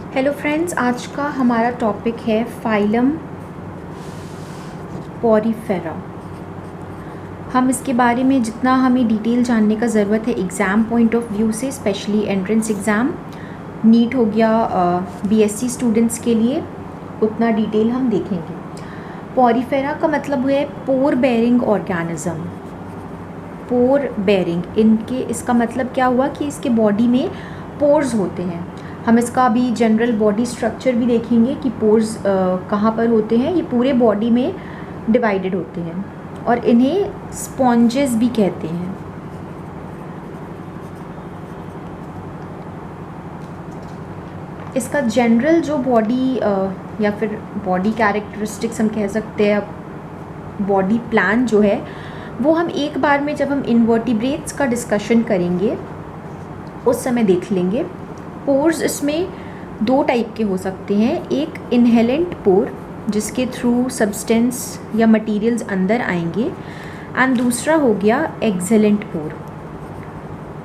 Hello friends, आज का हमारा टॉपिक है फाइलम पोरीफेरा। हम इसके बारे में जितना हमें डिटेल जानने का ज़रूरत है एग्ज़ाम पॉइंट ऑफ व्यू से, स्पेशली एंट्रेंस एग्ज़ाम, नीट हो गया, बीएससी स्टूडेंट्स के लिए, उतना डिटेल हम देखेंगे। पोरीफेरा का मतलब है पोर बेयरिंग ऑर्गेनिज्म। पोर बेयरिंग, इसका मतलब क्या हुआ कि इसके बॉडी में पोर्स होते हैं। हम इसका अभी जनरल बॉडी स्ट्रक्चर भी देखेंगे कि पोर्स कहाँ पर होते हैं। ये पूरे बॉडी में डिवाइडेड होते हैं और इन्हें स्पॉन्जेस भी कहते हैं। इसका जनरल जो बॉडी या फिर बॉडी कैरेक्टरिस्टिक्स हम कह सकते हैं, बॉडी प्लान जो है वो हम एक बार में जब हम इन्वर्टिब्रेट्स का डिस्कशन करेंगे उस समय देख लेंगे। पोर्स इसमें दो टाइप के हो सकते हैं। एक इनहेलेंट पोर जिसके थ्रू सब्सटेंस या मटेरियल्स अंदर आएंगे, एंड दूसरा हो गया एक्सेलेंट पोर।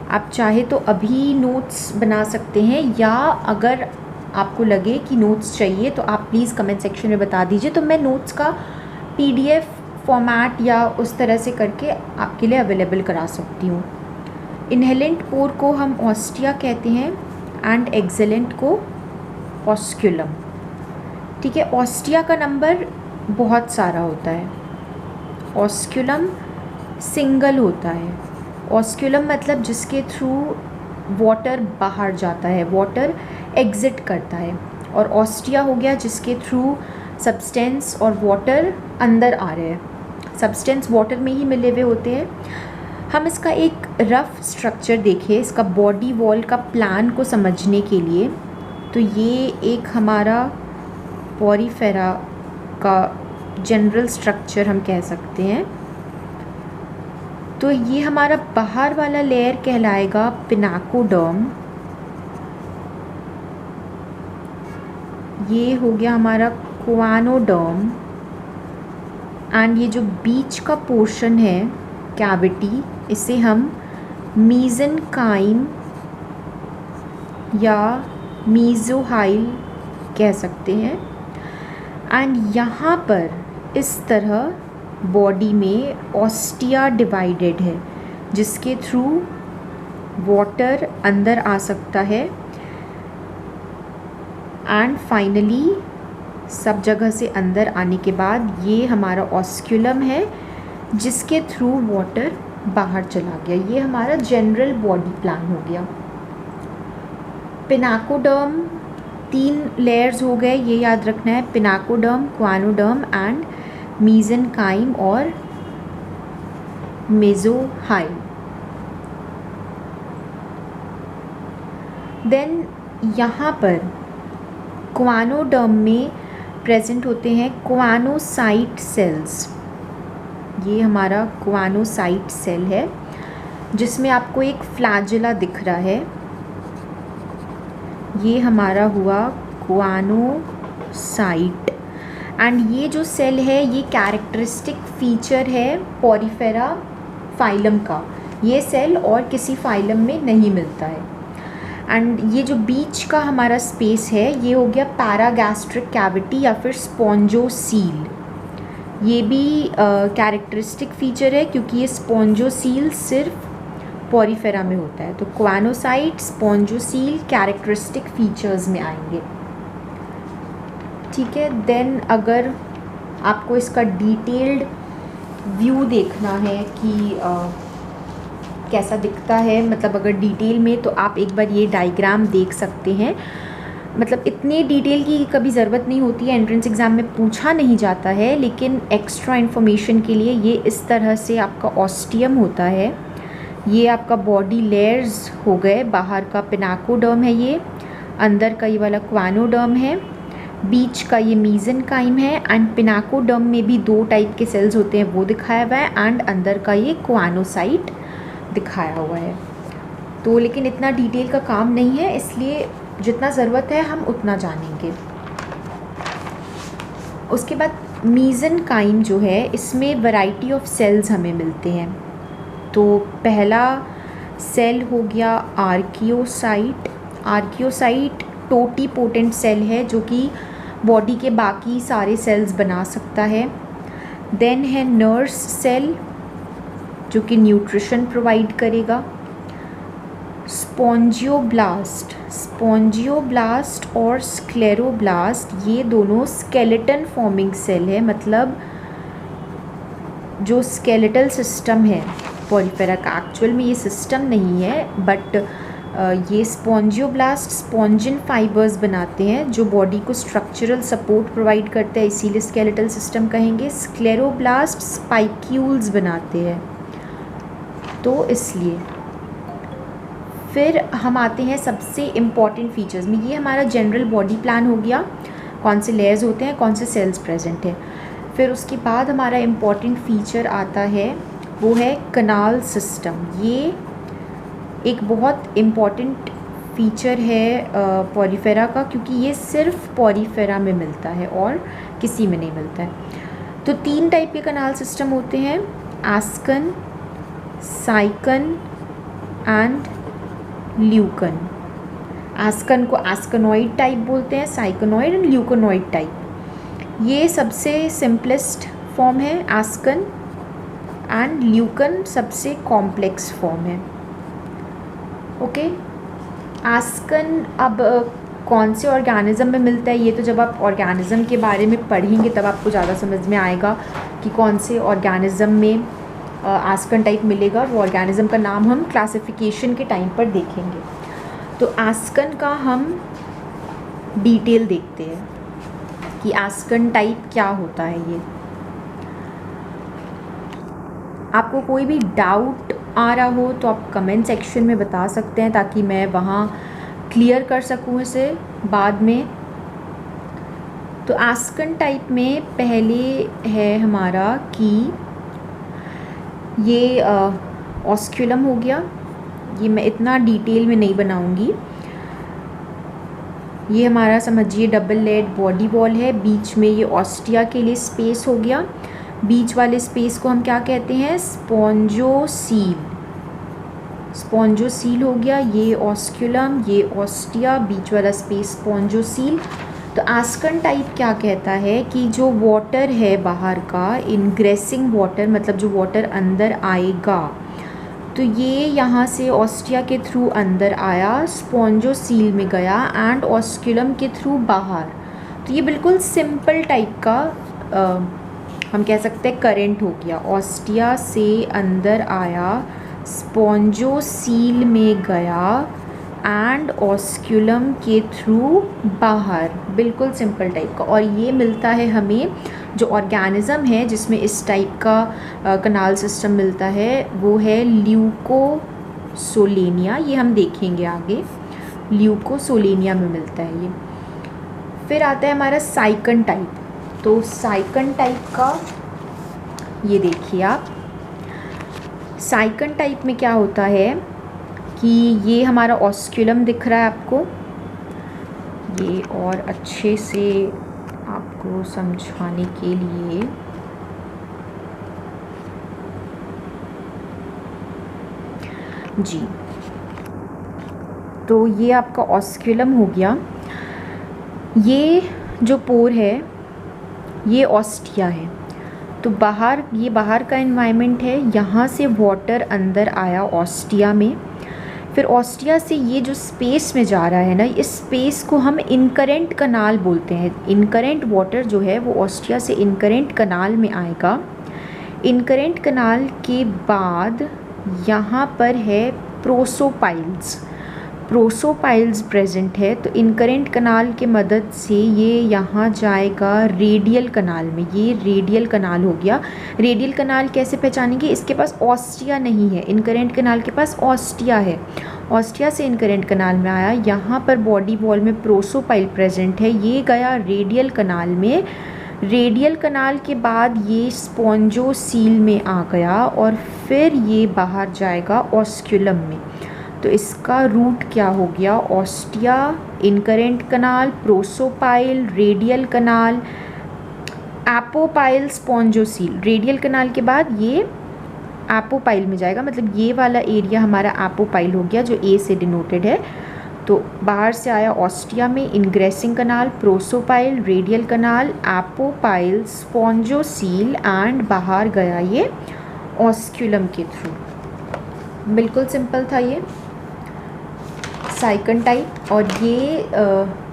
आप चाहे तो अभी नोट्स बना सकते हैं, या अगर आपको लगे कि नोट्स चाहिए तो आप प्लीज़ कमेंट सेक्शन में बता दीजिए, तो मैं नोट्स का पीडीएफ फॉर्मेट या उस तरह से करके आपके लिए अवेलेबल करा सकती हूँ। इनहेलेंट पोर को हम ऑस्टिया कहते हैं एंड एक्सेलेंट को ऑस्क्यूलम। ठीक है, ऑस्टिया का नंबर बहुत सारा होता है, ऑस्क्यूलम सिंगल होता है। ऑस्क्यूलम मतलब जिसके थ्रू वाटर बाहर जाता है, वाटर एग्जिट करता है, और ऑस्टिया हो गया जिसके थ्रू सब्सटेंस और वाटर अंदर आ रहे हैं। सब्सटेंस वाटर में ही मिले हुए होते हैं। हम इसका एक रफ स्ट्रक्चर देखें, इसका बॉडी वॉल का प्लान को समझने के लिए, तो ये एक हमारा पोरीफेरा का जनरल स्ट्रक्चर हम कह सकते हैं। तो ये हमारा बाहर वाला लेयर कहलाएगा पिनाकोडर्म। ये हो गया हमारा क्वानोडर्म, एंड ये जो बीच का पोर्शन है कैविटी, इसे हम मीज़ेनकाइम या मीज़ोहाइल कह सकते हैं। एंड यहाँ पर इस तरह बॉडी में ऑस्टिया डिवाइडेड है जिसके थ्रू वाटर अंदर आ सकता है, एंड फाइनली सब जगह से अंदर आने के बाद ये हमारा ऑस्क्यूलम है जिसके थ्रू वाटर बाहर चला गया। ये हमारा जनरल बॉडी प्लान हो गया। पिनाकोडर्म 3 लेयर्स हो गए, ये याद रखना है, पिनाकोडर्म, क्वानोडर्म एंड मीज़ेनकाइम और मेसोहाइल। देन यहाँ पर क्वानोडर्म में प्रेजेंट होते हैं क्वानोसाइट सेल्स। ये हमारा क्वानोसाइट सेल है जिसमें आपको एक फ्लैजेला दिख रहा है। ये हमारा हुआ क्वानोसाइट, एंड ये जो सेल है ये कैरेक्टरिस्टिक फीचर है पोरीफेरा फाइलम का। ये सेल और किसी फाइलम में नहीं मिलता है। एंड ये जो बीच का हमारा स्पेस है ये हो गया पैरागैस्ट्रिक कैविटी या फिर स्पॉन्जोसील। ये भी कैरेक्टरिस्टिक फीचर है क्योंकि ये स्पॉन्जोसील सिर्फ पोरीफेरा में होता है। तो क्वानोसाइट, स्पॉन्जोसील कैरेक्टरिस्टिक फीचर्स में आएंगे। ठीक है, देन अगर आपको इसका डिटेल्ड व्यू देखना है कि कैसा दिखता है, मतलब अगर डिटेल में, तो आप एक बार ये डायग्राम देख सकते हैं। मतलब इतनी डिटेल की कभी ज़रूरत नहीं होती है, एंट्रेंस एग्ज़ाम में पूछा नहीं जाता है, लेकिन एक्स्ट्रा इन्फॉर्मेशन के लिए ये इस तरह से आपका ऑस्टियम होता है। ये आपका बॉडी लेयर्स हो गए, बाहर का पिनाकोडर्म है, ये अंदर का ये वाला क्वानोडर्म है, बीच का ये मीज़ेनकाइम है, एंड पिनाकोडर्म में भी 2 टाइप के सेल्स होते हैं वो दिखाया हुआ है, एंड अंदर का ये क्वानोसाइट दिखाया हुआ है। तो लेकिन इतना डिटेल का काम नहीं है, इसलिए जितना ज़रूरत है हम उतना जानेंगे। उसके बाद मीज़ेनकाइम जो है, इसमें वैरायटी ऑफ सेल्स हमें मिलते हैं। तो पहला सेल हो गया आर्कियोसाइट। आर्कियोसाइट टोटीपोटेंट सेल है जो कि बॉडी के बाकी सारे सेल्स बना सकता है। देन है नर्स सेल जो कि न्यूट्रिशन प्रोवाइड करेगा। स्पॉन्जियोब्लास्ट और स्क्लेरोब्लास्ट ये दोनों स्केलेटन फॉर्मिंग सेल है, मतलब जो स्केलेटल सिस्टम है पॉलीफेरा का, एक्चुअल में ये सिस्टम नहीं है बट ये स्पॉन्जियोब्लास्ट स्पॉन्जिन फाइबर्स बनाते हैं जो बॉडी को स्ट्रक्चरल सपोर्ट प्रोवाइड करते हैं, इसीलिए स्केलेटल सिस्टम कहेंगे। स्क्लेरोब्लास्ट स्पाइक्यूल्स बनाते हैं, तो इसलिए। फिर हम आते हैं सबसे इम्पॉर्टेंट फीचर्स में। ये हमारा जनरल बॉडी प्लान हो गया, कौन से लेयर्स होते हैं, कौन से सेल्स प्रेजेंट है। फिर उसके बाद हमारा इम्पॉर्टेंट फीचर आता है, वो है कनाल सिस्टम। ये एक बहुत इम्पॉर्टेंट फीचर है पॉलीफेरा का, क्योंकि ये सिर्फ पॉलीफेरा में मिलता है और किसी में नहीं मिलता है। तो 3 टाइप के कनाल सिस्टम होते हैं, एस्कन, साइकन एंड ल्यूकन। एस्कन को एस्कनॉइड टाइप बोलते हैं, साइकनॉइड एंड ल्यूकनॉइड टाइप। ये सबसे सिंपलेस्ट फॉर्म है एस्कन, एंड ल्यूकन सबसे कॉम्प्लेक्स फॉर्म है। ओके, एस्कन अब कौन से ऑर्गेनिज्म में मिलता है, ये तो जब आप ऑर्गेनिज्म के बारे में पढ़ेंगे तब आपको ज़्यादा समझ में आएगा कि कौन से ऑर्गेनिज्म में एस्कन टाइप मिलेगा। वो ऑर्गेनिज्म का नाम हम क्लासिफिकेशन के टाइम पर देखेंगे। तो एस्कन का हम डिटेल देखते हैं कि एस्कन टाइप क्या होता है। ये आपको कोई भी डाउट आ रहा हो तो आप कमेंट सेक्शन में बता सकते हैं, ताकि मैं वहाँ क्लियर कर सकूँ इसे बाद में। तो एस्कन टाइप में पहले है हमारा कि ये ऑस्क्यूलम हो गया। ये मैं इतना डिटेल में नहीं बनाऊंगी। ये हमारा समझिए डबल लेड बॉडी वॉल है, बीच में ये ऑस्टिया के लिए स्पेस हो गया। बीच वाले स्पेस को हम क्या कहते हैं, स्पॉन्जोसील। स्पॉन्जोसील हो गया, ये ऑस्क्यूलम, ये ऑस्टिया, बीच वाला स्पेस स्पॉन्जोसील। तो एस्कन टाइप क्या कहता है कि जो वाटर है बाहर का, इनग्रेसिंग वाटर, मतलब जो वाटर अंदर आएगा, तो ये यहाँ से ऑस्टिया के थ्रू अंदर आया, स्पॉन्जोसील में गया एंड ऑस्क्यूलम के थ्रू बाहर। तो ये बिल्कुल सिंपल टाइप का हम कह सकते हैं करंट हो गया। ऑस्टिया से अंदर आया, स्पॉन्जोसील में गया एंड ऑस्क्यूलम के थ्रू बाहर, बिल्कुल सिंपल टाइप का। और ये मिलता है हमें, जो ऑर्गेनिज्म है जिसमें इस टाइप का कनाल सिस्टम मिलता है, वो है ल्यूकोसोलेनिया। ये हम देखेंगे आगे, ल्यूकोसोलेनिया में मिलता है ये। फिर आता है हमारा साइकन टाइप। तो साइकन टाइप का ये देखिए आप, साइकन टाइप में क्या होता है कि ये हमारा ऑस्क्यूलम दिख रहा है आपको, ये और अच्छे से आपको समझाने के लिए जी, तो ये आपका ऑस्क्यूलम हो गया। ये जो पोर है ये ऑस्टिया है। तो बाहर, ये बाहर का एनवायरनमेंट है, यहाँ से वाटर अंदर आया ऑस्टिया में। फिर ऑस्टिया से ये जो स्पेस में जा रहा है ना, इस स्पेस को हम इनकरेंट कनाल बोलते हैं। इनकरेंट वाटर जो है वो ऑस्टिया से इनकरेंट कनाल में आएगा। इनकरेंट कनाल के बाद यहाँ पर है प्रोसोपाइल्स। प्रोसोपाइल्स प्रेजेंट है, तो इनकरेंट कनाल के मदद से ये यहाँ जाएगा रेडियल कनाल में। ये रेडियल कनाल हो गया। रेडियल कनाल कैसे पहचानेंगे, इसके पास ऑस्टिया नहीं है, इनकरेंट कनाल के पास ऑस्टिया है। ऑस्टिया से इनकरेंट कनाल में आया, यहाँ पर बॉडी वॉल में प्रोसोपाइल प्रेजेंट है, ये गया रेडियल कनाल में। रेडियल कनाल के बाद ये स्पॉन्जोसील में आ गया और फिर ये बाहर जाएगा ऑस्क्यूलम में। तो इसका रूट क्या हो गया, ऑस्टिया, इनकरेंट कनाल, prosopyle, radial canal, apopyle, spongocoel. Radial कनाल के बाद ये एपोपाइल में जाएगा, मतलब ये वाला एरिया हमारा एपोपाइल हो गया जो ए से डिनोटेड है। तो बाहर से आया ऑस्टिया में, ingressing canal, prosopyle, radial canal, apopyle, spongocoel and बाहर गया ये ऑस्क्यूलम के थ्रू। बिल्कुल सिंपल था ये साइकन टाइप। और ये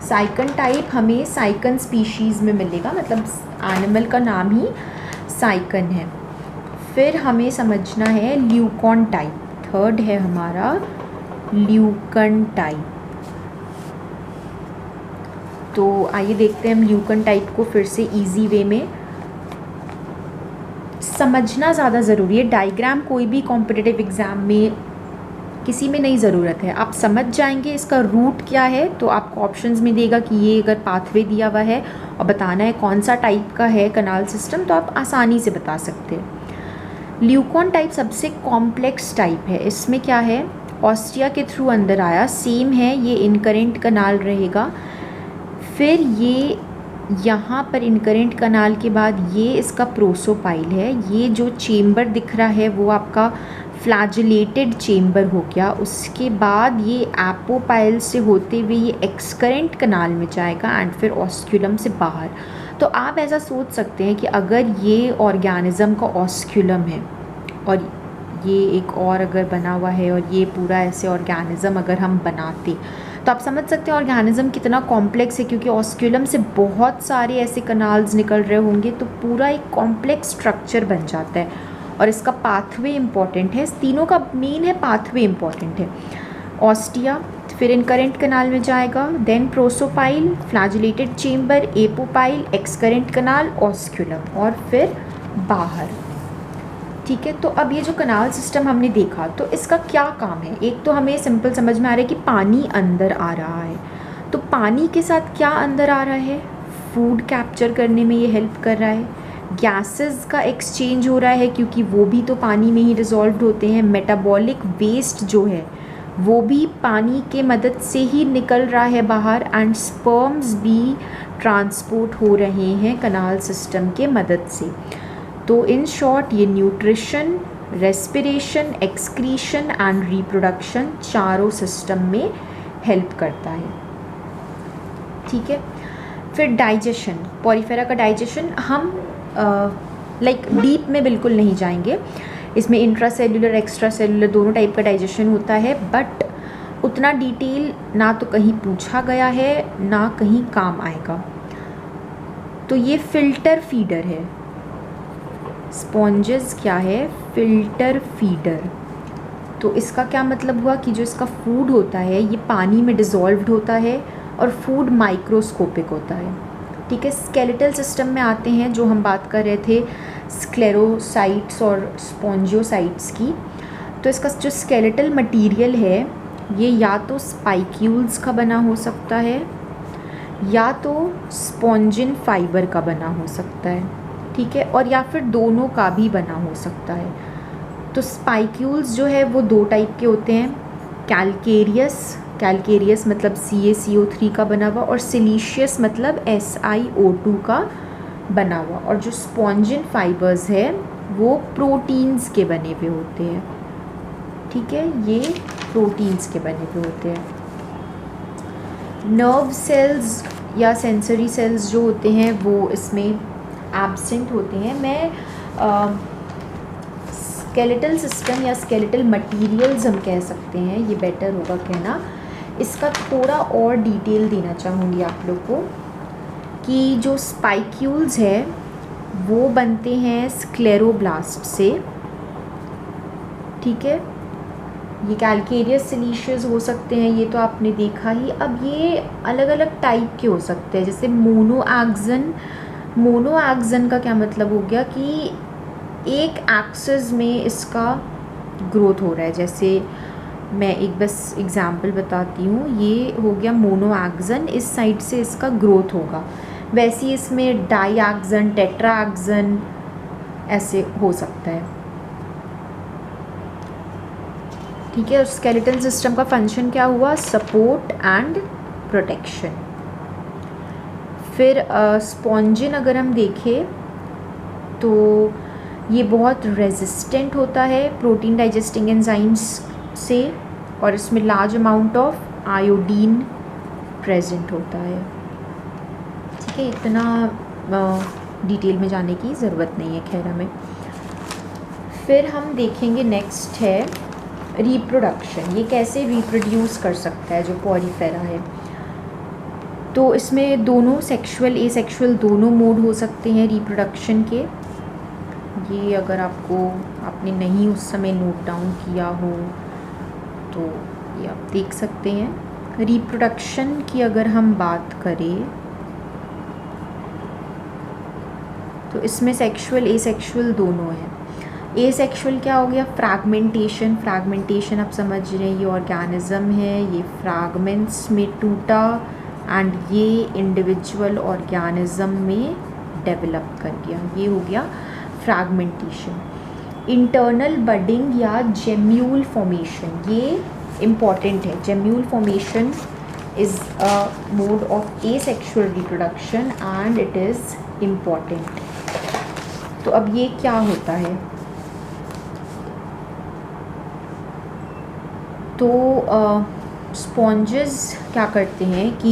साइकन टाइप हमें साइकन स्पीशीज़ में मिलेगा, मतलब एनिमल का नाम ही साइकन है। फिर हमें समझना है ल्यूकॉन टाइप, थर्ड है हमारा ल्यूकन टाइप। तो आइए देखते हैं हम ल्यूकन टाइप को फिर से इजी वे में। समझना ज़्यादा ज़रूरी है, डायग्राम कोई भी कॉम्पिटिटिव एग्ज़ाम में किसी में नहीं ज़रूरत है, आप समझ जाएंगे इसका रूट क्या है तो आपको ऑप्शंस में देगा कि ये अगर पाथवे दिया हुआ है और बताना है कौन सा टाइप का है कनाल सिस्टम, तो आप आसानी से बता सकते हैं। ल्यूकॉन टाइप सबसे कॉम्प्लेक्स टाइप है। इसमें क्या है, ऑस्टिया के थ्रू अंदर आया, सेम है, ये इनकरेंट कनाल रहेगा। फिर ये यहाँ पर इनकरेंट कनाल के बाद ये इसका प्रोसोपाइल है। ये जो चेम्बर दिख रहा है वो आपका फ्लैजिलेटेड चेम्बर हो गया। उसके बाद ये एपोपाइल से होते हुए ये एक्सकरेंट कनाल में जाएगा एंड फिर ऑस्क्यूलम से बाहर। तो आप ऐसा सोच सकते हैं कि अगर ये ऑर्गेनिज्म का ऑस्क्यूलम है और ये एक और अगर बना हुआ है और ये पूरा ऐसे ऑर्गेनिज्म अगर हम बनाते, तो आप समझ सकते हैं ऑर्गेनिज्म कितना कॉम्प्लेक्स है, क्योंकि ऑस्क्यूलम से बहुत सारे ऐसे कनाल्स निकल रहे होंगे तो पूरा एक कॉम्प्लेक्स स्ट्रक्चर बन जाता है। और इसका पाथवे इम्पॉर्टेंट है, तीनों का मेन है पाथवे इम्पॉर्टेंट है। ऑस्टिया, फिर इनकरेंट कनाल में जाएगा, then prosopyle, flagellated chamber, apopyle, excurrent canal, osculum और फिर बाहर। ठीक है, तो अब ये जो कनाल सिस्टम हमने देखा तो इसका क्या काम है। एक तो हमें सिंपल समझ में आ रहा है कि पानी अंदर आ रहा है, तो पानी के साथ क्या अंदर आ रहा है, फूड कैप्चर करने में ये हेल्प कर रहा है। गैसेस का एक्सचेंज हो रहा है क्योंकि वो भी तो पानी में ही डिज़ोल्व होते हैं। मेटाबॉलिक वेस्ट जो है वो भी पानी के मदद से ही निकल रहा है बाहर, एंड स्पर्म्स भी ट्रांसपोर्ट हो रहे हैं कनाल सिस्टम के मदद से। तो इन शॉर्ट ये nutrition, respiration, excretion and reproduction चारों सिस्टम में हेल्प करता है। ठीक है, फिर डाइजेशन, पॉरीफेरा का डाइजेशन हम लाइक डीप में बिल्कुल नहीं जाएंगे, इसमें इंट्रासेल्युलर एक्स्ट्रासेल्युलर दोनों टाइप का डाइजेशन होता है, बट उतना डिटेल ना तो कहीं पूछा गया है ना कहीं काम आएगा। तो ये फिल्टर फीडर है, स्पॉन्जेस क्या है, फिल्टर फीडर। तो इसका क्या मतलब हुआ कि जो इसका फूड होता है ये पानी में डिज़ोल्व्ड होता है और फूड माइक्रोस्कोपिक होता है। ठीक है, स्केलेटल सिस्टम में आते हैं जो हम बात कर रहे थे स्क्लेरोसाइट्स और स्पॉन्जियोसाइट्स की। तो इसका जो स्केलेटल मटेरियल है ये या तो स्पाइक्यूल्स का बना हो सकता है या तो स्पॉन्जिन फाइबर का बना हो सकता है। ठीक है, और या फिर दोनों का भी बना हो सकता है। तो स्पाइक्यूल्स जो है वो दो टाइप के होते हैं, कैलकेरियस मतलब CaCO3 का बना हुआ, और सिलीशियस मतलब SiO2 का बना हुआ। और जो स्पॉन्जिन फाइबर्स है वो प्रोटीन्स के बने हुए होते हैं। ठीक है, ये प्रोटीन्स के बने हुए होते हैं। नर्व सेल्स या सेंसरी सेल्स जो होते हैं वो इसमें एब्सेंट होते हैं। मैं स्केलेटल सिस्टम या स्केलेटल मटेरियल्स हम कह सकते हैं, ये बेटर होगा कहना। इसका थोड़ा और डिटेल देना चाहूँगी आप लोग को कि जो स्पाइक्यूल्स है वो बनते हैं स्क्लेरोब्लास्ट से। ठीक है, ये कैलकेरियस सिलीशियस हो सकते हैं, ये तो आपने देखा ही। अब ये अलग अलग टाइप के हो सकते हैं, जैसे मोनोएक्सन का क्या मतलब हो गया कि एक एक्सिस में इसका ग्रोथ हो रहा है। जैसे मैं एक बस एग्जांपल बताती हूँ, ये हो गया मोनोएक्सन, इस साइड से इसका ग्रोथ होगा। वैसे ही इसमें डाईएक्सन, टेट्राएक्सन ऐसे हो सकता है। ठीक है, स्केलेटल सिस्टम का फंक्शन क्या हुआ, सपोर्ट एंड प्रोटेक्शन। फिर स्पॉन्जिन अगर हम देखें तो ये बहुत रेजिस्टेंट होता है प्रोटीन डाइजेस्टिंग एंजाइम्स से, और इसमें large amount of iodine present होता है। ठीक है, इतना डिटेल में जाने की ज़रूरत नहीं है खैर हमें। फिर हम देखेंगे नेक्स्ट है रिप्रोडक्शन। ये कैसे रिप्रोड्यूस कर सकता है जो पॉरीफेरा है। तो इसमें दोनों सेक्सुअल एसेक्सुअल दोनों मोड हो सकते हैं रिप्रोडक्शन के। ये अगर आपने नहीं उस समय नोट डाउन किया हो तो ये आप देख सकते हैं। रिप्रोडक्शन की अगर हम बात करें तो इसमें सेक्सुअल एसेक्सुअल दोनों है। एसेक्सुअल क्या हो गया, फ्रैगमेंटेशन। फ्रैगमेंटेशन आप समझ रहे हैं, ये ऑर्गेनिज्म है, ये फ्रैगमेंट्स में टूटा एंड ये इंडिविजुअल ऑर्गेनिज्म में डेवलप कर गया, ये हो गया फ्रैगमेंटेशन। इंटरनल बडिंग या जेम्यूल फॉर्मेशन, ये इम्पॉर्टेंट है। Gemmule formation is a mode of asexual reproduction and it is important. तो अब ये क्या होता है, तो स्पॉन्जेस क्या करते हैं कि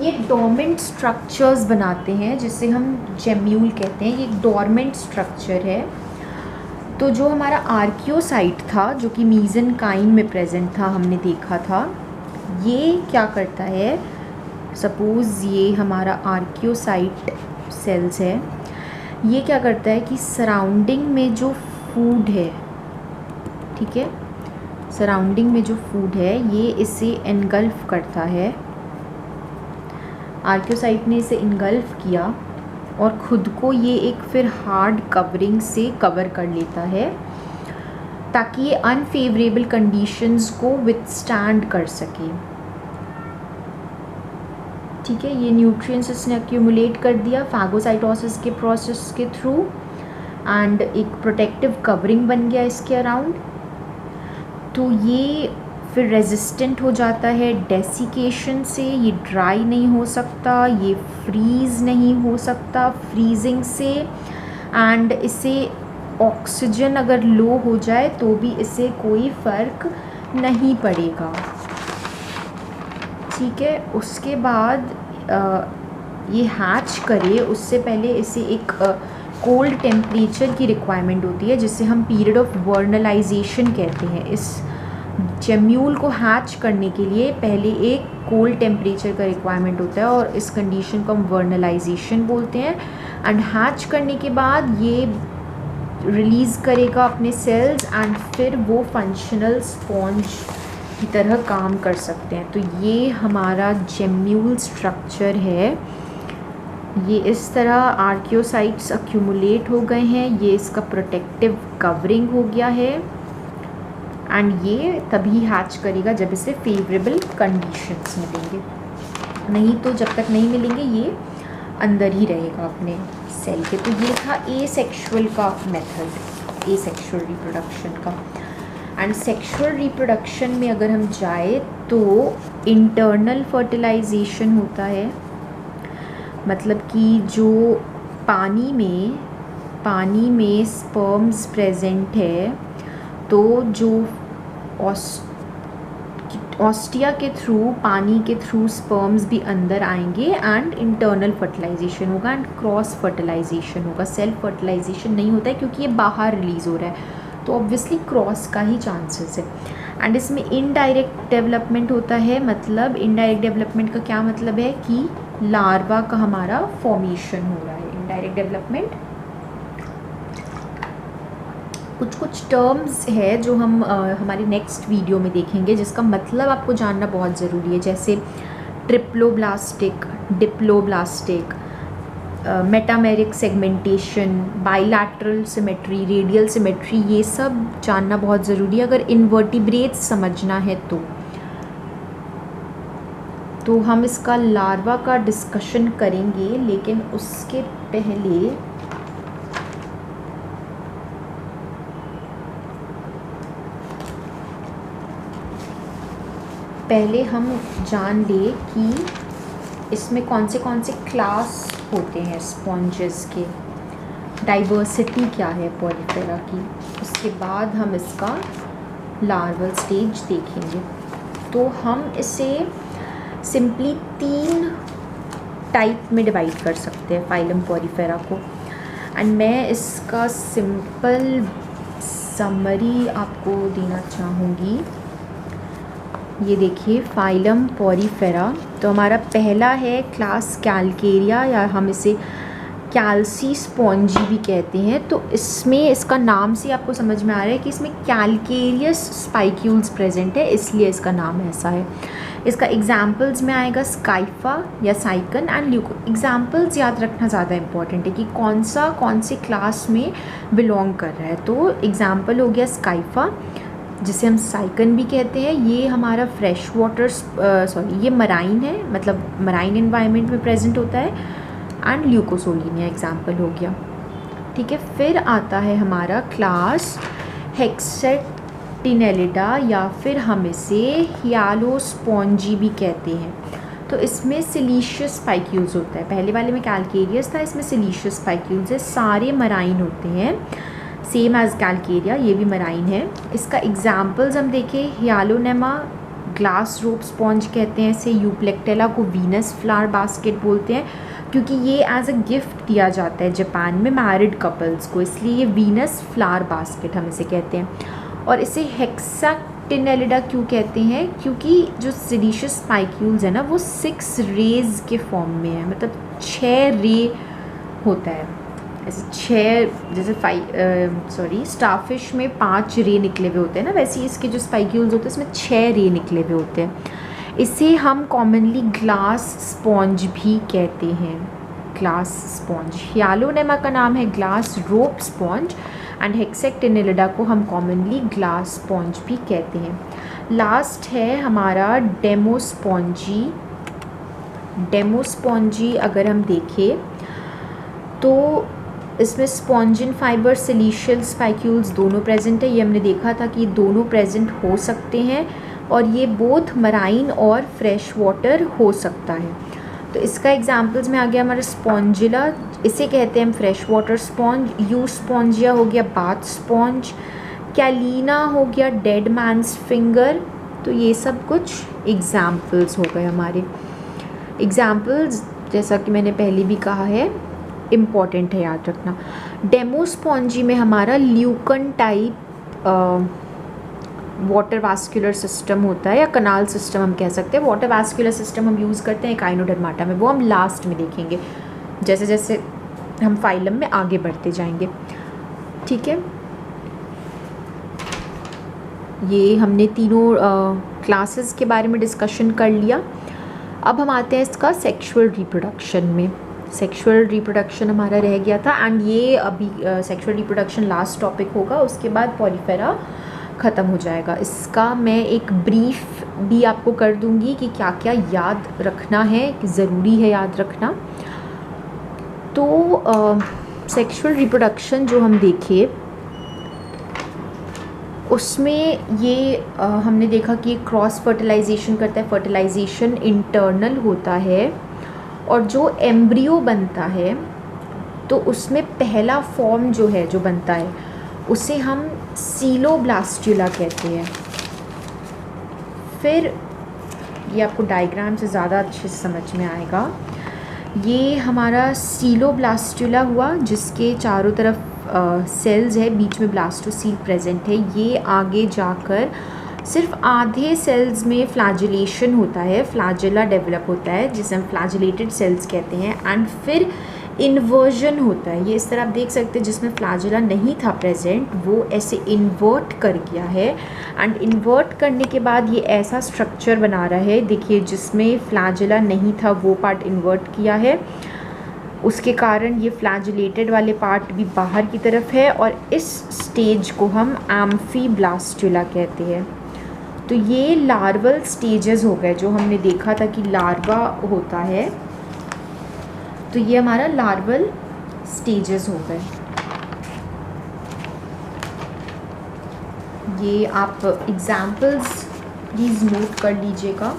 ये डोर्मेंट स्ट्रक्चर्स बनाते हैं जिसे हम जेम्यूल कहते हैं। ये एक डोर्मेंट स्ट्रक्चर है। तो जो हमारा आर्कियोसाइट था जो कि मीज़ेनकाइम में प्रेजेंट था, हमने देखा था, ये क्या करता है, सपोज़ ये हमारा आर्कियोसाइट सेल्स है, ये क्या करता है कि सराउंडिंग में जो फूड है, ठीक है, सराउंडिंग में जो फूड है ये इसे एनगल्फ करता है। आर्कियोसाइट ने इसे इनगल्फ किया और ख़ुद को ये एक फिर हार्ड कवरिंग से कवर कर लेता है ताकि ये अनफेवरेबल कंडीशंस को विथस्टैंड कर सके। ठीक है, ये न्यूट्रिएंट्स इसने एक्यूमुलेट कर दिया फैगोसाइटोसिस के प्रोसेस के थ्रू एंड एक प्रोटेक्टिव कवरिंग बन गया इसके अराउंड। तो ये फिर रेजिस्टेंट हो जाता है डेसिकेशन से, ये ड्राई नहीं हो सकता, ये फ्रीज़ नहीं हो सकता फ्रीजिंग से, एंड इसे ऑक्सीजन अगर लो हो जाए तो भी इसे कोई फ़र्क नहीं पड़ेगा। ठीक है, उसके बाद ये हैच करे उससे पहले इसे एक कोल्ड टेम्परेचर की रिक्वायरमेंट होती है जिसे हम पीरियड ऑफ वर्नलाइजेशन कहते हैं। इस जेम्यूल को हैच करने के लिए पहले एक कोल्ड टेम्परेचर का रिक्वायरमेंट होता है और इस कंडीशन को हम वर्नलाइजेशन बोलते हैं। एंड हैच करने के बाद ये रिलीज़ करेगा अपने सेल्स एंड फिर वो फंक्शनल स्पॉन्ज की तरह काम कर सकते हैं। तो ये हमारा जेम्यूल स्ट्रक्चर है। ये इस तरह आर्कियोसाइट्स एक्यूमुलेट हो गए हैं, ये इसका प्रोटेक्टिव कवरिंग हो गया है एंड ये तभी हैच करेगा जब इसे फेवरेबल कंडीशंस मिलेंगे, नहीं तो जब तक नहीं मिलेंगे ये अंदर ही रहेगा अपने सेल के। तो ये था एसेक्सुअल का मेथड, एसेक्सुअल रिप्रोडक्शन का। एंड सेक्सुअल रिप्रोडक्शन में अगर हम जाए तो इंटरनल फर्टिलाइजेशन होता है, मतलब कि जो पानी में स्पर्म्स प्रेजेंट है तो जो ऑस्टिया के थ्रू, पानी के थ्रू स्पर्म्स भी अंदर आएंगे एंड इंटरनल फर्टिलाइजेशन होगा एंड क्रॉस फर्टिलाइजेशन होगा। सेल्फ फर्टिलाइजेशन नहीं होता है क्योंकि ये बाहर रिलीज़ हो रहा है, तो ऑब्वियसली क्रॉस का ही चांसेस है। एंड इसमें इनडायरेक्ट डेवलपमेंट होता है। मतलब इनडायरेक्ट डेवलपमेंट का क्या मतलब है कि लार्वा का हमारा फॉर्मेशन हो रहा है। इनडायरेक्ट डेवलपमेंट कुछ टर्म्स है जो हम हमारे नेक्स्ट वीडियो में देखेंगे जिसका मतलब आपको जानना बहुत ज़रूरी है, जैसे triploblastic, diploblastic, metameric segmentation, bilateral symmetry, radial symmetry, ये सब जानना बहुत ज़रूरी है अगर इन्वर्टिब्रेट्स समझना है तो हम इसका लार्वा का डिस्कशन करेंगे, लेकिन उसके पहले हम जान ले कि इसमें कौन से क्लास होते हैं स्पॉन्जेस के, डाइवर्सिटी क्या है पॉलीफेरा की। उसके बाद हम इसका लार्वल स्टेज देखेंगे। तो हम इसे सिंपली 3 टाइप में डिवाइड कर सकते हैं फाइलम पॉरीफेरा को। एंड मैं इसका सिंपल समरी आपको देना चाहूँगी। ये देखिए फाइलम पॉरीफेरा, तो हमारा पहला है क्लास कैलकेरिया, या हम इसे कैल्सी स्पॉन्जी भी कहते हैं। तो इसमें इसका नाम से आपको समझ में आ रहा है कि इसमें कैलकेरियस स्पाइक्यूल्स प्रेजेंट है, इसलिए इसका नाम ऐसा है। इसका एग्जाम्पल्स में आएगा स्काइफा या साइकन एंड ल्यूको। एग्जाम्पल्स याद रखना ज़्यादा इंपॉर्टेंट है कि कौन से क्लास में बिलोंग कर रहा है। तो एग्जाम्पल हो गया स्काइफा, जिसे हम साइकन भी कहते हैं। ये हमारा फ्रेश वाटर ये मराइन है, मतलब मराइन इन्वायरमेंट में प्रेजेंट होता है। एंड ल्यूकोसोलिनिया एग्जाम्पल हो गया। ठीक है, फिर आता है हमारा क्लास हेक्सेटिनेलिडा, या फिर हम इसे हियालोस्पॉन्जी भी कहते हैं। तो इसमें सिलीशियस स्पाइक्यूल्स होता है। पहले वाले में कैलकेरियस था, इसमें सिलीशियस स्पाइक्यूल्स है। सारे मराइन होते हैं, सेम एज कैलकेरिया, ये भी मराइन है। इसका एग्जाम्पल्स हम देखें, हियालोनेमा ग्लास रोप स्पॉन्ज कहते हैं इसे। यूप्लेक्टेला को वीनस फ्लावर बास्केट बोलते हैं, क्योंकि ये एज अ गिफ्ट दिया जाता है जापान में मैरिड कपल्स को, इसलिए ये वीनस फ्लावर बास्केट हम इसे कहते हैं। और इसे हेक्सेटिनेलिडा क्यों कहते हैं? क्योंकि जो सिलीशियस स्पाइक्यूल्स है ना, वो 6 रेज के फॉर्म में है, मतलब 6 रे होता है। ऐसे 6 जैसे स्टारफिश में 5 रे निकले हुए होते हैं ना, वैसे ही इसके जो स्पाइक्यूल्स होते हैं इसमें 6 रे निकले हुए होते हैं। इसे हम कॉमनली ग्लास स्पॉन्ज भी कहते हैं, ग्लास स्पॉन्ज। हियालोनेमा का नाम है ग्लास रोप स्पॉन्ज एंड हेक्सेटिनेलिडा को हम कॉमनली ग्लास स्पॉन्ज भी कहते हैं। लास्ट है हमारा डेमोस्पॉन्जी। डेमोस्पॉन्जी अगर हम देखें तो इसमें स्पॉन्जिन फाइबर सिलीशियल स्पाइक्यूल्स दोनों प्रेजेंट है। ये हमने देखा था कि दोनों प्रेजेंट हो सकते हैं, और ये बोथ मराइन और फ्रेश वाटर हो सकता है। तो इसका एग्जांपल्स में आ गया हमारा स्पॉन्जिला, इसे कहते हैं हम fresh water sponge. You Spongia हो गया बाथ स्पॉन्ज। कैलिना हो गया डेड मैन्स फिंगर। तो ये सब कुछ एग्जांपल्स हो गए हमारे। एग्जांपल्स जैसा कि मैंने पहले भी कहा है इम्पॉर्टेंट है याद रखना। डेमोस्पॉन्जी में हमारा ल्यूकन टाइप वाटर वास्कुलर सिस्टम होता है, या कनाल सिस्टम हम कह सकते हैं। वाटर वास्कुलर सिस्टम हम यूज़ करते हैं एकाइनोडर्माटा में, वो हम लास्ट में देखेंगे जैसे जैसे हम फाइलम में आगे बढ़ते जाएंगे। ठीक है, ये हमने तीनों क्लासेस के बारे में डिस्कशन कर लिया। अब हम आते हैं इसका सेक्सुअल रिप्रोडक्शन में। सेक्सुअल रिप्रोडक्शन हमारा रह गया था, एंड ये अभी सेक्सुअल रिप्रोडक्शन लास्ट टॉपिक होगा, उसके बाद पॉलीफेरा ख़त्म हो जाएगा। इसका मैं एक ब्रीफ भी आपको कर दूंगी कि क्या क्या याद रखना है, कि ज़रूरी है याद रखना। तो सेक्सुअल रिप्रोडक्शन जो हम देखे उसमें ये हमने देखा कि क्रॉस फर्टिलाइजेशन करता है। फर्टिलाइजेशन इंटरनल होता है, और जो एम्ब्रियो बनता है तो उसमें पहला फॉर्म जो है जो बनता है उसे हम सीलोब्लास्टुला कहते हैं। फिर ये आपको डायग्राम से ज़्यादा अच्छे से समझ में आएगा। ये हमारा सीलोब्लास्टुला हुआ, जिसके चारों तरफ सेल्स है, बीच में ब्लास्टोसील प्रेजेंट है। ये आगे जाकर सिर्फ आधे सेल्स में फ्लैजिलेशन होता है, फ्लैजिला डेवलप होता है, जिसे हम फ्लैजिलेटेड सेल्स कहते हैं। एंड फिर इन्वर्जन होता है। ये इस तरह आप देख सकते हैं, जिसमें फ्लैजिला नहीं था प्रेजेंट वो ऐसे इन्वर्ट कर गया है। एंड इन्वर्ट करने के बाद ये ऐसा स्ट्रक्चर बना रहा है, देखिए, जिसमें फ्लैजिला नहीं था वो पार्ट इन्वर्ट किया है, उसके कारण ये फ्लैजिलेटेड वाले पार्ट भी बाहर की तरफ है। और इस स्टेज को हम एम्फीब्लास्टुला कहते हैं। तो ये लार्वल स्टेजेस हो गए, जो हमने देखा था कि लार्वा होता है, तो ये हमारा लार्वल स्टेजेस हो गए। ये आप एग्जाम्पल्स प्लीज़ नोट कर लीजिएगा,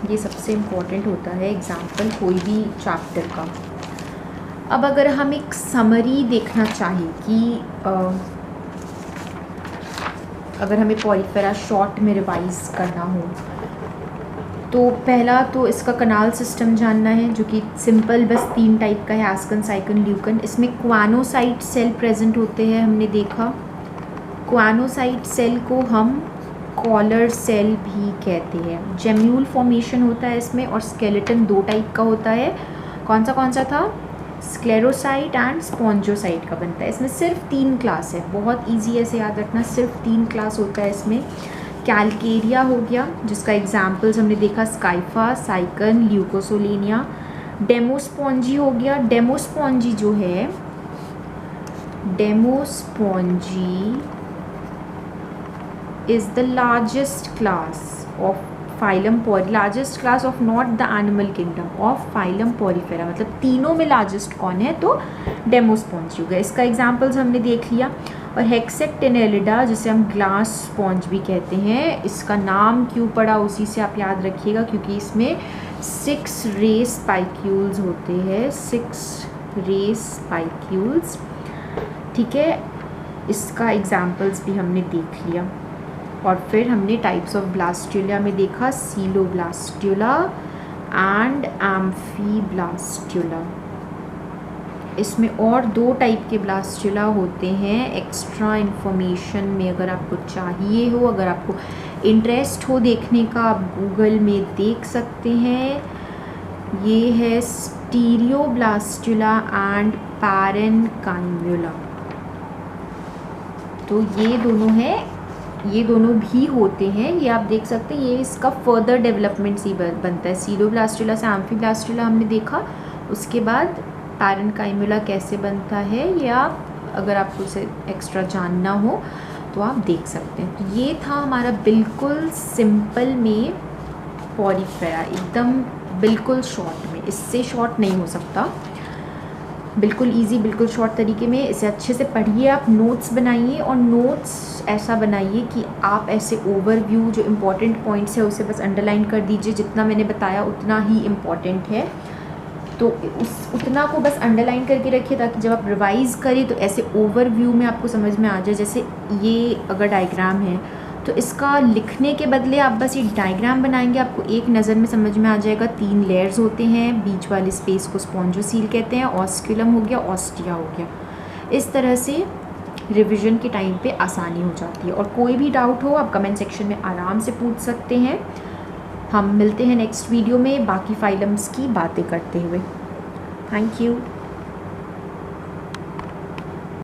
ये सबसे इम्पोर्टेंट होता है एग्जाम्पल कोई भी चैप्टर का। अब अगर हम एक समरी देखना चाहें कि अगर हमें पॉरीफेरा शॉर्ट में रिवाइज करना हो तो पहला तो इसका कनाल सिस्टम जानना है, जो कि सिंपल बस 3 टाइप का है, एस्कन, साइकन, ल्यूकन। इसमें क्वानोसाइट सेल प्रेजेंट होते हैं, हमने देखा। क्वानोसाइट सेल को हम कॉलर सेल भी कहते हैं। जेम्यूल फॉर्मेशन होता है इसमें, और स्केलेटन 2 टाइप का होता है। कौन सा था? स्क्लेरोसाइट एंड स्पॉन्जोसाइट का बनता है। इसमें सिर्फ 3 क्लास है, बहुत इजी है इसे याद रखना, सिर्फ 3 क्लास होता है इसमें। कैलकेरिया हो गया, जिसका एग्जाम्पल्स हमने देखा, स्काइफा, साइकन, ल्यूकोसोलेनिया। डेमोस्पॉन्जी हो गया। डेमोस्पॉन्जी जो है, डेमोस्पॉन्जी is the largest class of phylum largest class of not the animal kingdom of phylum Porifera। मतलब तीनों में लार्जेस्ट कौन है? तो डेमोस्पॉन्जी हो गया। इसका एग्जाम्पल्स हमने देख लिया। और हेक्सेक्टेनेलिडा, जिसे हम ग्लास स्पॉन्ज भी कहते हैं, इसका नाम क्यों पड़ा उसी से आप याद रखिएगा, क्योंकि इसमें 6 रे स्पाइक्यूल्स होते हैं, 6 रे स्पाइक्यूल्स। ठीक है, इसका एग्जाम्पल्स भी हमने देख लिया। और फिर हमने टाइप्स ऑफ ब्लास्ट्यूला में देखा, सीलोब्लास्ट्यूला एंड एम्फीब्लास्ट्यूला। इसमें और 2 टाइप के ब्लास्ट्यूला होते हैं। एक्स्ट्रा इन्फॉर्मेशन में अगर आपको चाहिए हो, अगर आपको इंटरेस्ट हो देखने का, आप गूगल में देख सकते हैं। ये है स्टीरियोब्लास्ट्यूला एंड पैरेन्काइमुला। तो ये दोनों भी होते हैं, ये आप देख सकते हैं। ये इसका फर्दर डेवलपमेंट सी बनता है। सीलोब्लास्टुला से एम्फीब्लास्टुला हमने देखा, उसके बाद पैरेन्काइमुला कैसे बनता है, या अगर आपको उसे एक्स्ट्रा जानना हो तो आप देख सकते हैं। तो ये था हमारा बिल्कुल सिंपल में पॉरीफेरा, एकदम बिल्कुल शॉर्ट में, इससे शॉर्ट नहीं हो सकता। बिल्कुल इजी, बिल्कुल शॉर्ट तरीके में इसे अच्छे से पढ़िए। आप नोट्स बनाइए, और नोट्स ऐसा बनाइए कि आप ऐसे ओवरव्यू जो इम्पोर्टेंट पॉइंट्स है उसे बस अंडरलाइन कर दीजिए। जितना मैंने बताया उतना ही इम्पॉर्टेंट है, तो उतना को बस अंडरलाइन करके रखिए, ताकि जब आप रिवाइज़ करें तो ऐसे ओवरव्यू में आपको समझ में आ जाए। जैसे ये अगर डायग्राम है तो इसका लिखने के बदले आप बस ये डायग्राम बनाएंगे, आपको एक नज़र में समझ में आ जाएगा। 3 लेयर्स होते हैं, बीच वाले स्पेस को स्पॉन्जोसील कहते हैं, ऑस्क्यूलम हो गया, ऑस्टिया हो गया। इस तरह से रिवीजन के टाइम पे आसानी हो जाती है। और कोई भी डाउट हो आप कमेंट सेक्शन में आराम से पूछ सकते हैं। हम मिलते हैं नेक्स्ट वीडियो में बाकी फाइलम्स की बातें करते हुए। Thank you.